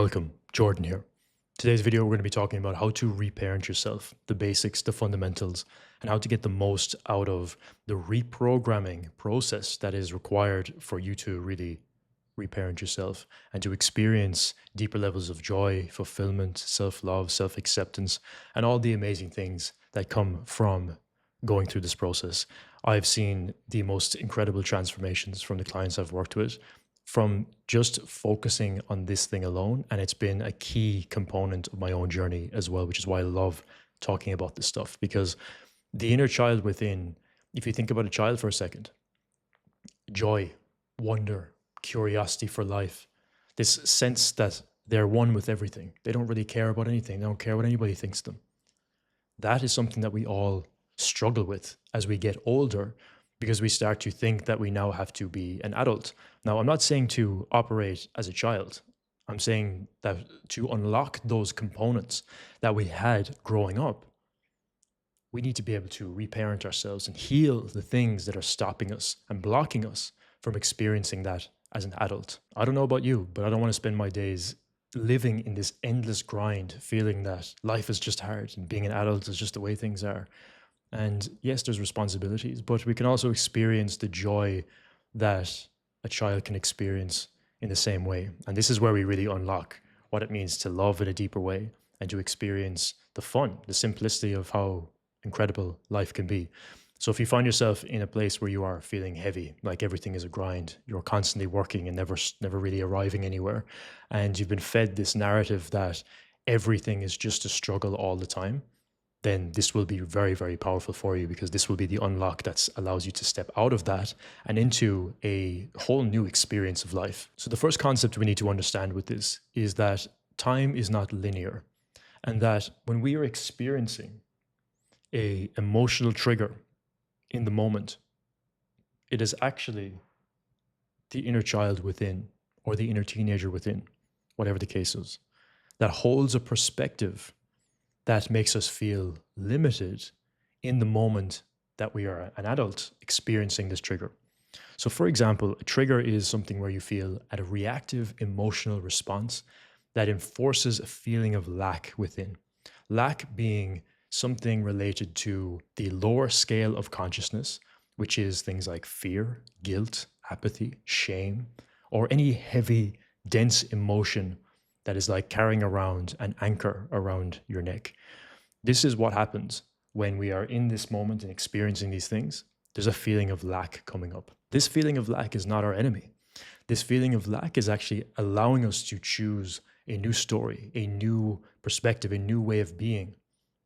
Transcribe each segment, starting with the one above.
Welcome, Jordan here. Today's video, we're going to be talking about how to reparent yourself, the basics, the fundamentals, and how to get the most out of the reprogramming process that is required for you to really reparent yourself and to experience deeper levels of joy, fulfillment, self-love, self-acceptance, and all the amazing things that come from going through this process. I've seen the most incredible transformations from the clients I've worked with from just focusing on this thing alone. And it's been a key component of my own journey as well, which is why I love talking about this stuff, because the inner child within, if you think about a child for a second, joy, wonder, curiosity for life, this sense that they're one with everything. They don't really care about anything. They don't care what anybody thinks of them. That is something that we all struggle with as we get older, because we start to think that we now have to be an adult. Now, I'm not saying to operate as a child. I'm saying that to unlock those components that we had growing up, we need to be able to reparent ourselves and heal the things that are stopping us and blocking us from experiencing that as an adult. I don't know about you, but I don't want to spend my days living in this endless grind, feeling that life is just hard and being an adult is just the way things are. And yes, there's responsibilities, but we can also experience the joy that a child can experience in the same way. And this is where we really unlock what it means to love in a deeper way and to experience the fun, the simplicity of how incredible life can be. So if you find yourself in a place where you are feeling heavy, like everything is a grind, you're constantly working and never really arriving anywhere, and you've been fed this narrative that everything is just a struggle all the time, then this will be very, very powerful for you, because this will be the unlock that allows you to step out of that and into a whole new experience of life. So the first concept we need to understand with this is that time is not linear, and that when we are experiencing a emotional trigger in the moment, it is actually the inner child within, or the inner teenager within, whatever the case is, that holds a perspective that makes us feel limited in the moment that we are an adult experiencing this trigger. So for example, a trigger is something where you feel a reactive emotional response that enforces a feeling of lack within. Lack being something related to the lower scale of consciousness, which is things like fear, guilt, apathy, shame, or any heavy, dense emotion that is like carrying around an anchor around your neck. This is what happens when we are in this moment and experiencing these things. There's a feeling of lack coming up. This feeling of lack is not our enemy. This feeling of lack is actually allowing us to choose a new story, a new perspective, a new way of being.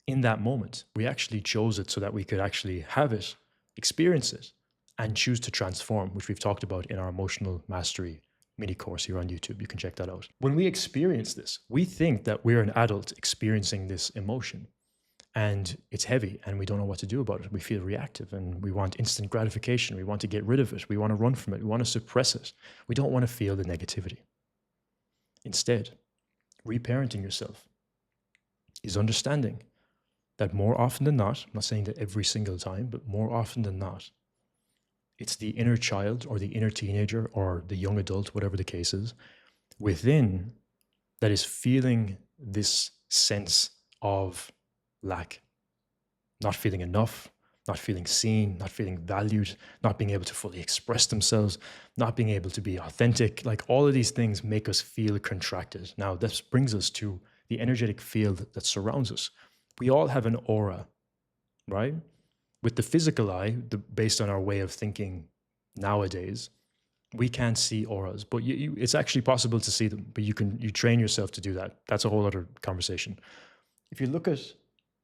In that moment, we actually chose it so that we could actually have it, experience it, and choose to transform, which we've talked about in our emotional mastery mini course here on YouTube. You can check that out. When we experience this, we think that we're an adult experiencing this emotion, and it's heavy and we don't know what to do about it. We feel reactive and we want instant gratification. We want to get rid of it. We want to run from it. We want to suppress it. We don't want to feel the negativity. Instead, reparenting yourself is understanding that more often than not, I'm not saying that every single time, but more often than not, it's the inner child or the inner teenager or the young adult, whatever the case is, within that is feeling this sense of lack, not feeling enough, not feeling seen, not feeling valued, not being able to fully express themselves, not being able to be authentic. Like all of these things make us feel contracted. Now, this brings us to the energetic field that surrounds us. We all have an aura, right? With the physical eye, based on our way of thinking nowadays, we can't see auras, but it's actually possible to see them, but you train yourself to do that. That's a whole other conversation. If you look at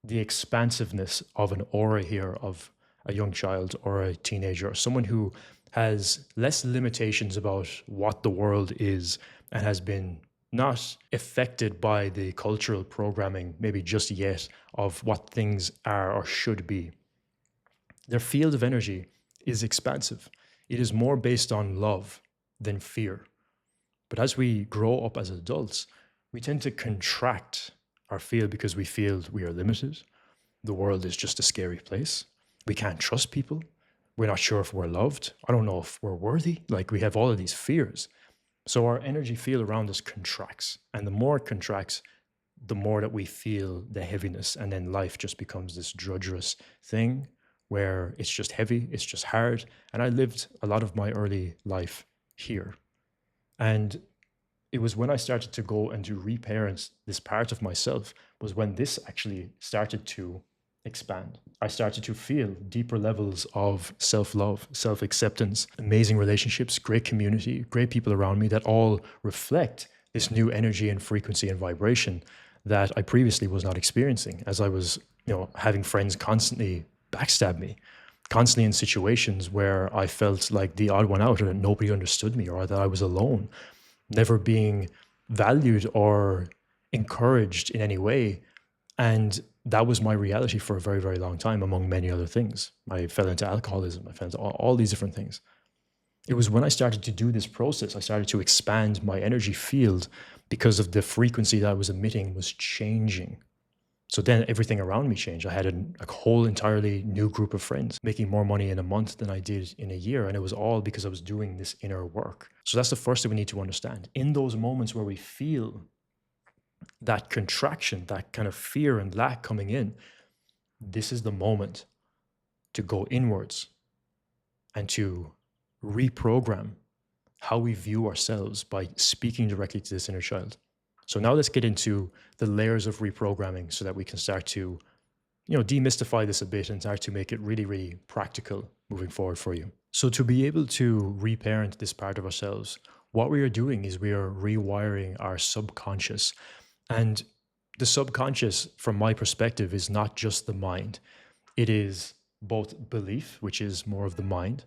the expansiveness of an aura here of a young child or a teenager, or someone who has less limitations about what the world is and has been not affected by the cultural programming, maybe just yet, of what things are or should be. Their field of energy is expansive. It is more based on love than fear. But as we grow up as adults, we tend to contract our field because we feel we are limited. The world is just a scary place. We can't trust people. We're not sure if we're loved. I don't know if we're worthy. Like we have all of these fears. So our energy field around us contracts. And the more it contracts, the more that we feel the heaviness. And then life just becomes this drudgerous thing where it's just heavy, it's just hard. And I lived a lot of my early life here. And it was when I started to go and to reparent this part of myself was when this actually started to expand. I started to feel deeper levels of self-love, self-acceptance, amazing relationships, great community, great people around me that all reflect this new energy and frequency and vibration that I previously was not experiencing, as I was, having friends constantly backstab me, constantly in situations where I felt like the odd one out or that nobody understood me or that I was alone, never being valued or encouraged in any way. And that was my reality for a very, very long time, among many other things. I fell into alcoholism. I fell into all these different things. It was when I started to do this process, I started to expand my energy field because of the frequency that I was emitting was changing. So then everything around me changed. I had a whole entirely new group of friends making more money in a month than I did in a year. And it was all because I was doing this inner work. So that's the first thing we need to understand. In those moments where we feel that contraction, that kind of fear and lack coming in, this is the moment to go inwards and to reprogram how we view ourselves by speaking directly to this inner child. So now let's get into the layers of reprogramming so that we can start to, demystify this a bit and start to make it really, really practical moving forward for you. So to be able to reparent this part of ourselves, what we are doing is we are rewiring our subconscious. And the subconscious, from my perspective, is not just the mind. It is both belief, which is more of the mind,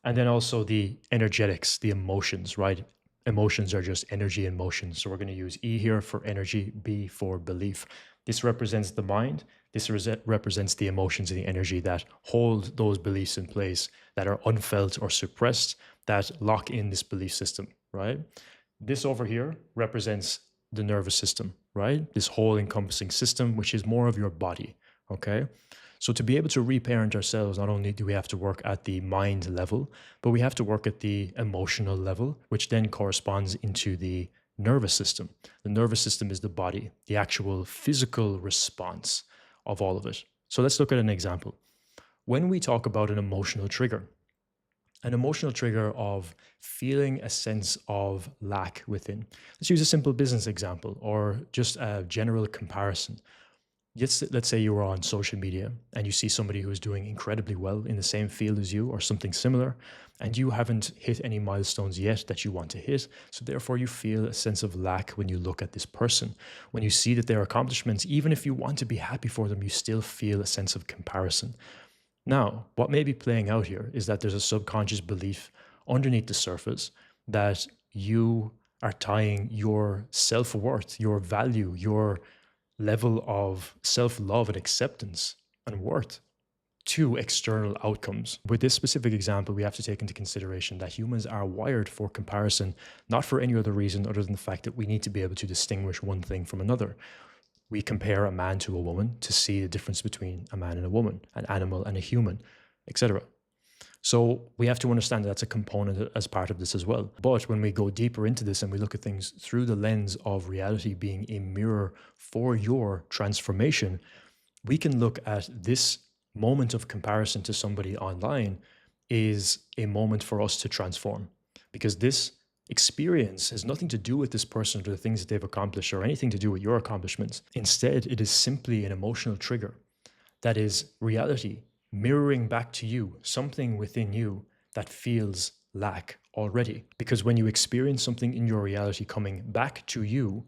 and then also the energetics, the emotions, right? Emotions are just energy and motion. So we're going to use E here for energy, B for belief. This represents the mind. This represents the emotions and the energy that hold those beliefs in place, that are unfelt or suppressed, that lock in this belief system, right? This over here represents the nervous system, right? This whole encompassing system, which is more of your body, okay? So to be able to reparent ourselves, not only do we have to work at the mind level, but we have to work at the emotional level, which then corresponds into the nervous system. The nervous system is the body, the actual physical response of all of it. So let's look at an example. When we talk about an emotional trigger of feeling a sense of lack within. Let's use a simple business example or just a general comparison. Let's say you are on social media and you see somebody who is doing incredibly well in the same field as you or something similar, and you haven't hit any milestones yet that you want to hit. So therefore you feel a sense of lack when you look at this person. When you see that their accomplishments, even if you want to be happy for them, you still feel a sense of comparison. Now, what may be playing out here is that there's a subconscious belief underneath the surface that you are tying your self-worth, your value, your level of self-love and acceptance and worth to external outcomes. With this specific example, we have to take into consideration that humans are wired for comparison, not for any other reason other than the fact that we need to be able to distinguish one thing from another. We compare a man to a woman to see the difference between a man and a woman, an animal and a human, etc. So we have to understand that that's a component as part of this as well. But when we go deeper into this and we look at things through the lens of reality being a mirror for your transformation, we can look at this moment of comparison to somebody online is a moment for us to transform, because this experience has nothing to do with this person or the things that they've accomplished or anything to do with your accomplishments. Instead, it is simply an emotional trigger that is reality mirroring back to you something within you that feels lack already. Because when you experience something in your reality coming back to you,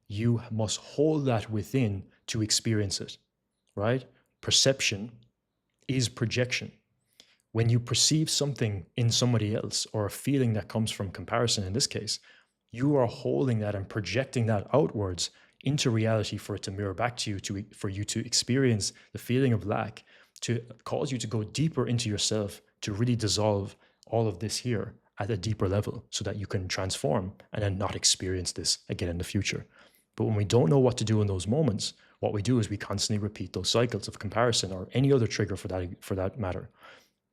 you must hold that within to experience it, right? Perception is projection. When you perceive something in somebody else or a feeling that comes from comparison in this case, you are holding that and projecting that outwards into reality for it to mirror back to you, for you to experience the feeling of lack, to cause you to go deeper into yourself, to really dissolve all of this here at a deeper level so that you can transform and then not experience this again in the future. But when we don't know what to do in those moments, what we do is we constantly repeat those cycles of comparison or any other trigger for that matter.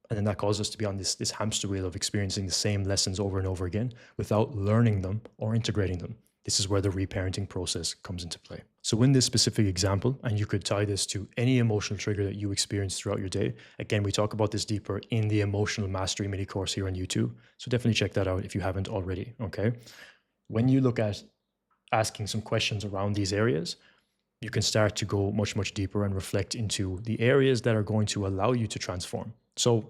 And then that causes us to be on this hamster wheel of experiencing the same lessons over and over again without learning them or integrating them. This is where the reparenting process comes into play. So in this specific example, and you could tie this to any emotional trigger that you experience throughout your day. Again, we talk about this deeper in the emotional mastery mini course here on YouTube. So definitely check that out if you haven't already, okay? When you look at asking some questions around these areas, you can start to go much, much deeper and reflect into the areas that are going to allow you to transform. So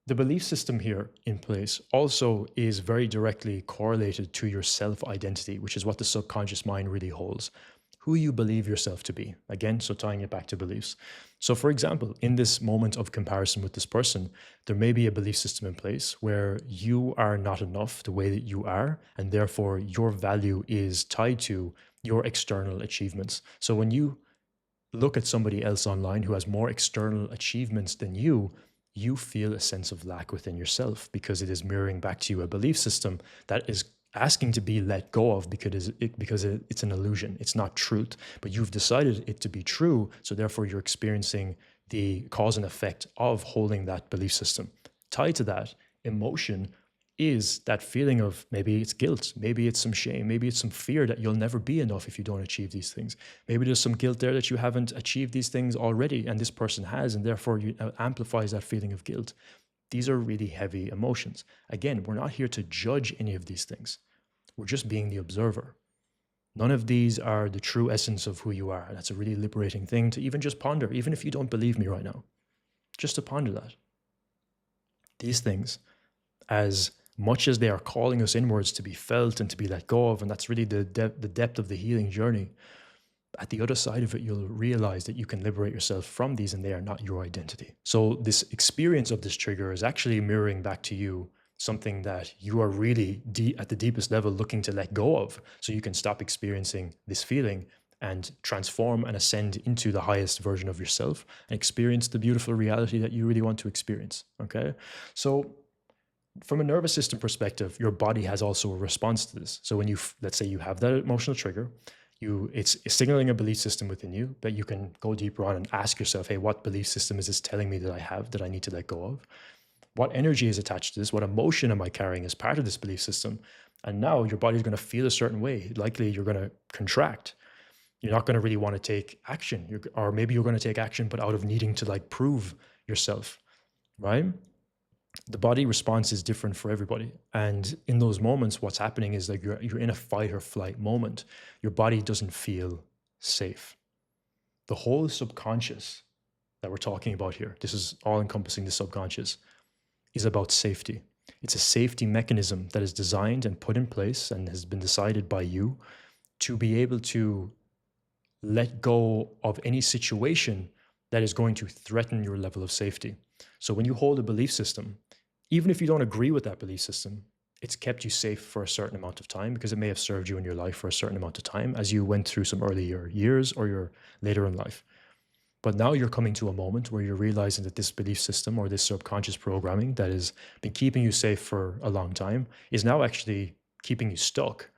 the belief system here in place also is very directly correlated to your self-identity, which is what the subconscious mind really holds. Who you believe yourself to be. Again, so tying it back to beliefs. So for example, in this moment of comparison with this person, there may be a belief system in place where you are not enough the way that you are, and therefore your value is tied to your external achievements. So when you look at somebody else online who has more external achievements than you feel a sense of lack within yourself because it is mirroring back to you a belief system that is asking to be let go of because it's an illusion. It's not truth, but you've decided it to be true. So therefore you're experiencing the cause and effect of holding that belief system. Tied to that, emotion is that feeling of maybe it's guilt, maybe it's some shame, maybe it's some fear that you'll never be enough if you don't achieve these things. Maybe there's some guilt there that you haven't achieved these things already and this person has, and therefore you amplifies that feeling of guilt. These are really heavy emotions. Again, we're not here to judge any of these things. We're just being the observer. None of these are the true essence of who you are. That's a really liberating thing to even just ponder, even if you don't believe me right now, just to ponder that. These things, as much as they are calling us inwards to be felt and to be let go of, and that's really the depth of the healing journey, at the other side of it, you'll realize that you can liberate yourself from these and they are not your identity. So this experience of this trigger is actually mirroring back to you something that you are really at the deepest level looking to let go of, so you can stop experiencing this feeling and transform and ascend into the highest version of yourself and experience the beautiful reality that you really want to experience, okay? So from a nervous system perspective, your body has also a response to this. So when you, let's say you have that emotional trigger, it's signaling a belief system within you that you can go deeper on and ask yourself, hey, what belief system is this telling me that I have that I need to let go of? What energy is attached to this? What emotion am I carrying as part of this belief system? And now your body's going to feel a certain way. Likely you're going to contract. You're not going to really want to take action, or maybe you're going to take action, but out of needing to like prove yourself, right? The body response is different for everybody. And in those moments, what's happening is like you're in a fight or flight moment. Your body doesn't feel safe. The whole subconscious that we're talking about here, this is all encompassing the subconscious, is about safety. It's a safety mechanism that is designed and put in place and has been decided by you to be able to let go of any situation that is going to threaten your level of safety. So when you hold a belief system, even if you don't agree with that belief system, it's kept you safe for a certain amount of time because it may have served you in your life for a certain amount of time as you went through some earlier years or you're later in life. But now you're coming to a moment where you're realizing that this belief system or this subconscious programming that has been keeping you safe for a long time is now actually keeping you stuck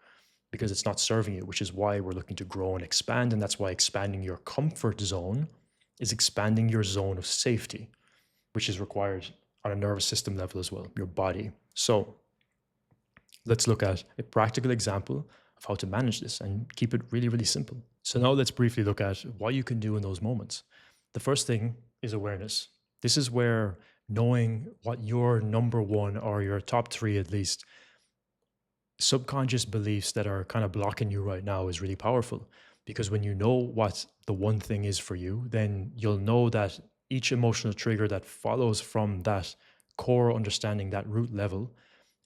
because it's not serving you, which is why we're looking to grow and expand. And that's why expanding your comfort zone is expanding your zone of safety, which is required on a nervous system level as well, your body. So let's look at a practical example of how to manage this and keep it really, really simple. So now let's briefly look at what you can do in those moments. The first thing is awareness. This is where knowing what your number one or your top three at least subconscious beliefs that are kind of blocking you right now is really powerful, because when you know what the one thing is for you, then you'll know that each emotional trigger that follows from that core understanding, that root level,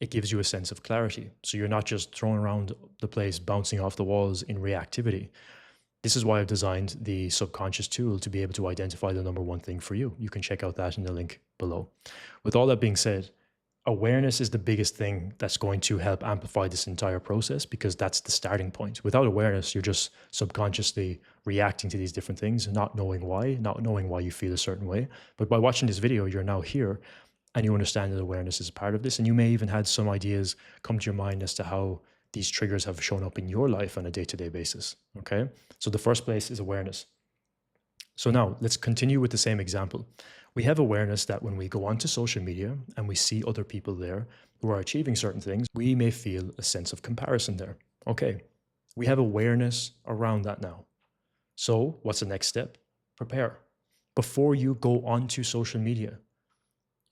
it gives you a sense of clarity. So you're not just thrown around the place, bouncing off the walls in reactivity. This is why I've designed the subconscious tool to be able to identify the number one thing for you. You can check out that in the link below. With all that being said, awareness is the biggest thing that's going to help amplify this entire process, because that's the starting point. Without awareness, you're just subconsciously reacting to these different things, not knowing why you feel a certain way. But by watching this video, you're now here and you understand that awareness is a part of this. And you may even had some ideas come to your mind as to how these triggers have shown up in your life on a day-to-day basis, okay? So the first place is awareness. So now let's continue with the same example. We have awareness that when we go onto social media and we see other people there who are achieving certain things, we may feel a sense of comparison there. Okay, we have awareness around that now. So what's the next step? Prepare. Before you go onto social media,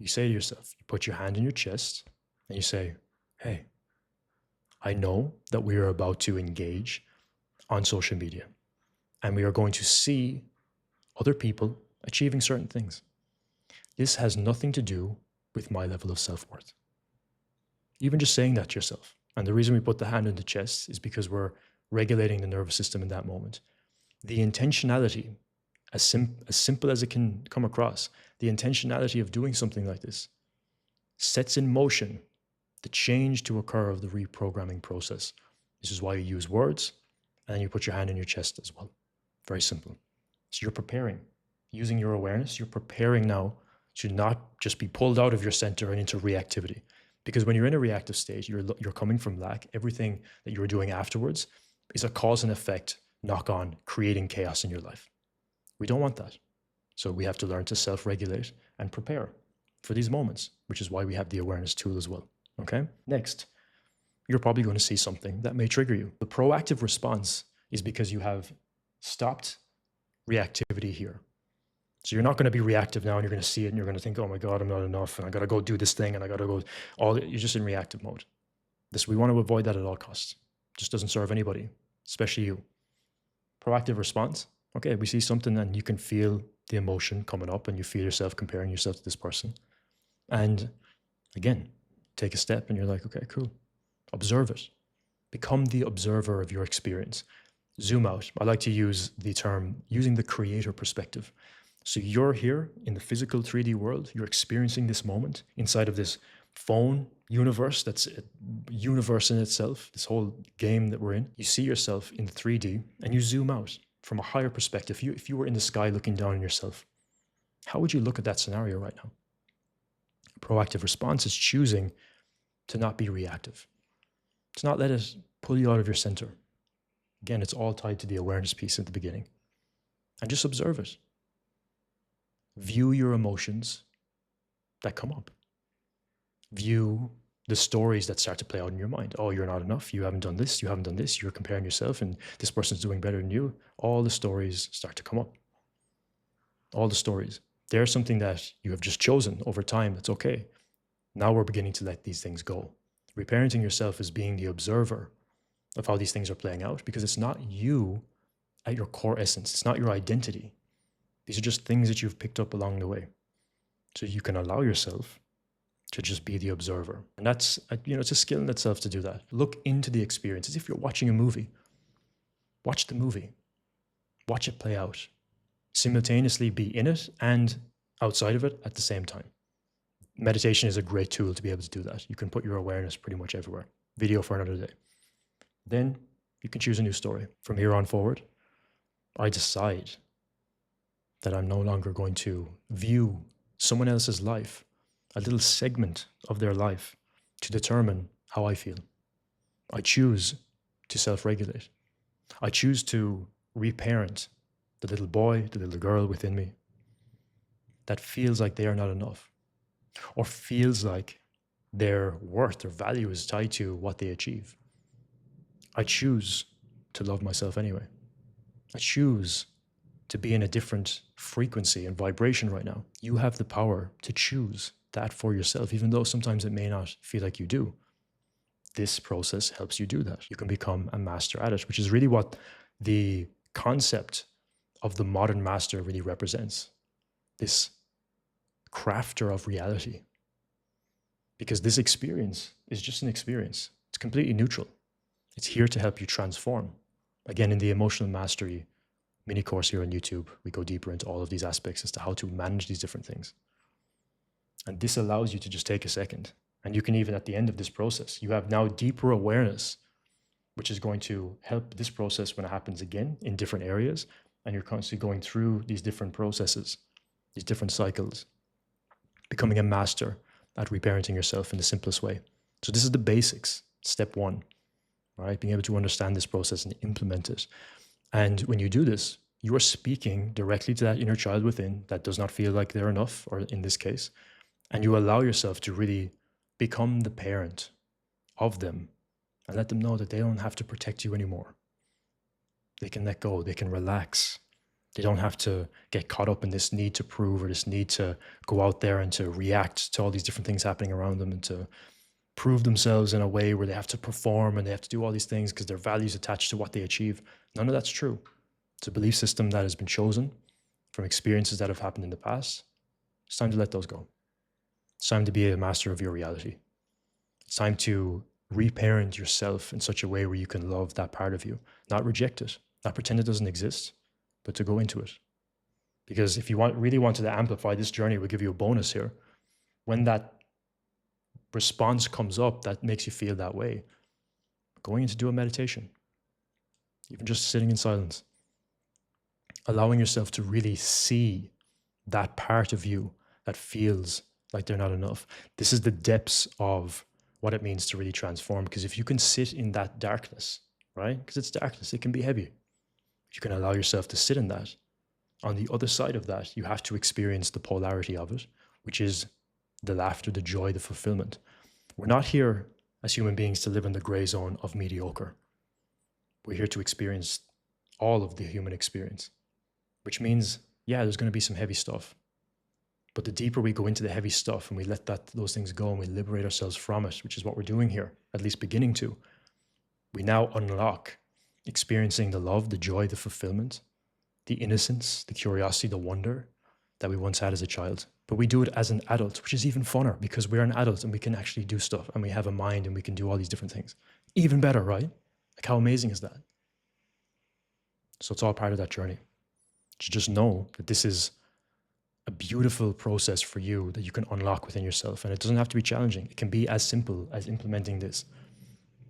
you say to yourself, you put your hand in your chest and you say, hey, I know that we are about to engage on social media and we are going to see other people achieving certain things. This has nothing to do with my level of self-worth. Even just saying that to yourself. And the reason we put the hand in the chest is because we're regulating the nervous system in that moment. The intentionality, as simple as it can come across, the intentionality of doing something like this sets in motion the change to occur of the reprogramming process. This is why you use words and you put your hand in your chest as well. Very simple. So you're preparing. Using your awareness, you're preparing now to not just be pulled out of your center and into reactivity. Because when you're in a reactive state, you're coming from lack. Everything that you're doing afterwards is a cause and effect knock on, creating chaos in your life. We don't want that. So we have to learn to self-regulate and prepare for these moments, which is why we have the awareness tool as well. Okay? Next, you're probably going to see something that may trigger you. The proactive response is because you have stopped reactivity here. So you're not going to be reactive now and you're going to see it and you're going to think, oh my God, I'm not enough and I got to go do this thing and I got to go you're just in reactive mode. We want to avoid that at all costs. It just doesn't serve anybody, especially you. Proactive response. Okay, we see something and you can feel the emotion coming up and you feel yourself comparing yourself to this person. And again, take a step and you're like, okay, cool. Observe it. Become the observer of your experience. Zoom out. I like to use the term using the creator perspective. So you're here in the physical 3D world. You're experiencing this moment inside of this phone universe that's a universe in itself, this whole game that we're in. You see yourself in 3D and you zoom out from a higher perspective. If you were in the sky looking down on yourself, how would you look at that scenario right now? A proactive response is choosing to not be reactive, to not let it pull you out of your center. Again, it's all tied to the awareness piece at the beginning. And just observe it. View your emotions that come up. View the stories that start to play out in your mind. Oh, you're not enough. You haven't done this. You haven't done this. You're comparing yourself and this person's doing better than you. All the stories start to come up. All the stories. They're something that you have just chosen over time. That's okay. Now we're beginning to let these things go. Reparenting yourself is being the observer of how these things are playing out, because it's not you at your core essence. It's not your identity. These are just things that you've picked up along the way. So you can allow yourself to just be the observer. And that's, it's a skill in itself to do that. Look into the experience as if you're watching a movie. Watch the movie. Watch it play out. Simultaneously be in it and outside of it at the same time. Meditation is a great tool to be able to do that. You can put your awareness pretty much everywhere. Video for another day. Then you can choose a new story. From here on forward, I decide that I'm no longer going to view someone else's life, a little segment of their life, to determine how I feel. I choose to self-regulate. I choose to reparent the little boy, the little girl within me that feels like they are not enough, or feels like their worth or value is tied to what they achieve. I choose to love myself anyway. I choose to be in a different frequency and vibration right now. You have the power to choose that for yourself, even though sometimes it may not feel like you do. This process helps you do that. You can become a master at it, which is really what the concept of the modern master really represents. This crafter of reality. Because this experience is just an experience. It's completely neutral. It's here to help you transform. Again, in the emotional mastery mini course here on YouTube, we go deeper into all of these aspects as to how to manage these different things. And this allows you to just take a second. And you can even, at the end of this process, you have now deeper awareness, which is going to help this process when it happens again in different areas. And you're constantly going through these different processes, these different cycles, becoming a master at reparenting yourself in the simplest way. So this is the basics, step one, right? Being able to understand this process and implement it. And when you do this, you are speaking directly to that inner child within that does not feel like they're enough, or in this case, and you allow yourself to really become the parent of them and let them know that they don't have to protect you anymore. They can let go, they can relax. They don't have to get caught up in this need to prove or this need to go out there and to react to all these different things happening around them and to prove themselves in a way where they have to perform and they have to do all these things because their values attached to what they achieve. None of that's true. It's a belief system that has been chosen from experiences that have happened in the past. It's time to let those go. It's time to be a master of your reality. It's time to reparent yourself in such a way where you can love that part of you, not reject it, not pretend it doesn't exist, but to go into it. Because if you really wanted to amplify this journey, we'll give you a bonus here. When that response comes up that makes you feel that way, going in to do a meditation, even just sitting in silence, allowing yourself to really see that part of you that feels like they're not enough. This is the depths of what it means to really transform. Because if you can sit in that darkness, right? Because it's darkness, it can be heavy. If you can allow yourself to sit in that, on the other side of that, you have to experience the polarity of it, which is the laughter, the joy, the fulfillment. We're not here as human beings to live in the gray zone of mediocre. We're here to experience all of the human experience, which means, yeah, there's going to be some heavy stuff. But the deeper we go into the heavy stuff and we let those things go and we liberate ourselves from it, which is what we're doing here, at least beginning to, we now unlock experiencing the love, the joy, the fulfillment, the innocence, the curiosity, the wonder that we once had as a child. But we do it as an adult, which is even funner because we're an adult and we can actually do stuff and we have a mind and we can do all these different things. Even better, right? Like, how amazing is that? So it's all part of that journey. To just know that this is a beautiful process for you that you can unlock within yourself. And it doesn't have to be challenging. It can be as simple as implementing this.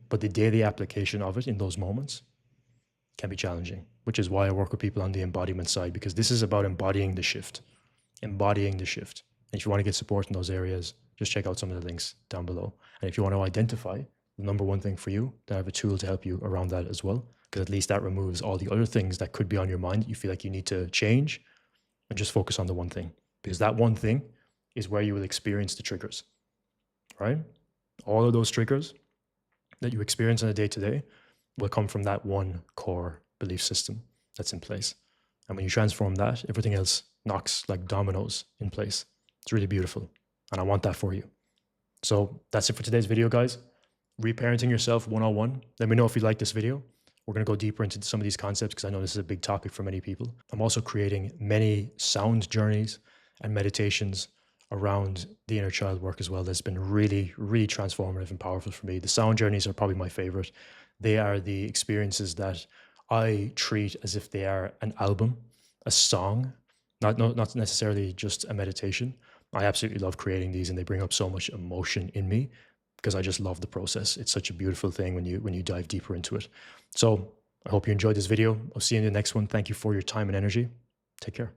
But the daily application of it in those moments can be challenging, which is why I work with people on the embodiment side, because this is about embodying the shift. Embodying the shift. And if you want to get support in those areas, just check out some of the links down below. And if you want to identify the number one thing for you, then I have a tool to help you around that as well, because at least that removes all the other things that could be on your mind that you feel like you need to change, and just focus on the one thing, because that one thing is where you will experience the triggers, right? All of those triggers that you experience on a day-to-day will come from that one core belief system that's in place. And when you transform that, everything else knocks like dominoes in place. It's really beautiful. And I want that for you. So that's it for today's video, guys. Reparenting yourself 101. Let me know if you like this video. We're going to go deeper into some of these concepts because I know this is a big topic for many people. I'm also creating many sound journeys and meditations around the inner child work as well. That's been really, really transformative and powerful for me. The sound journeys are probably my favorite. They are the experiences that I treat as if they are an album, a song, not necessarily just a meditation. I absolutely love creating these, and they bring up so much emotion in me because I just love the process. It's such a beautiful thing when you dive deeper into it. So I hope you enjoyed this video. I'll see you in the next one. Thank you for your time and energy. Take care.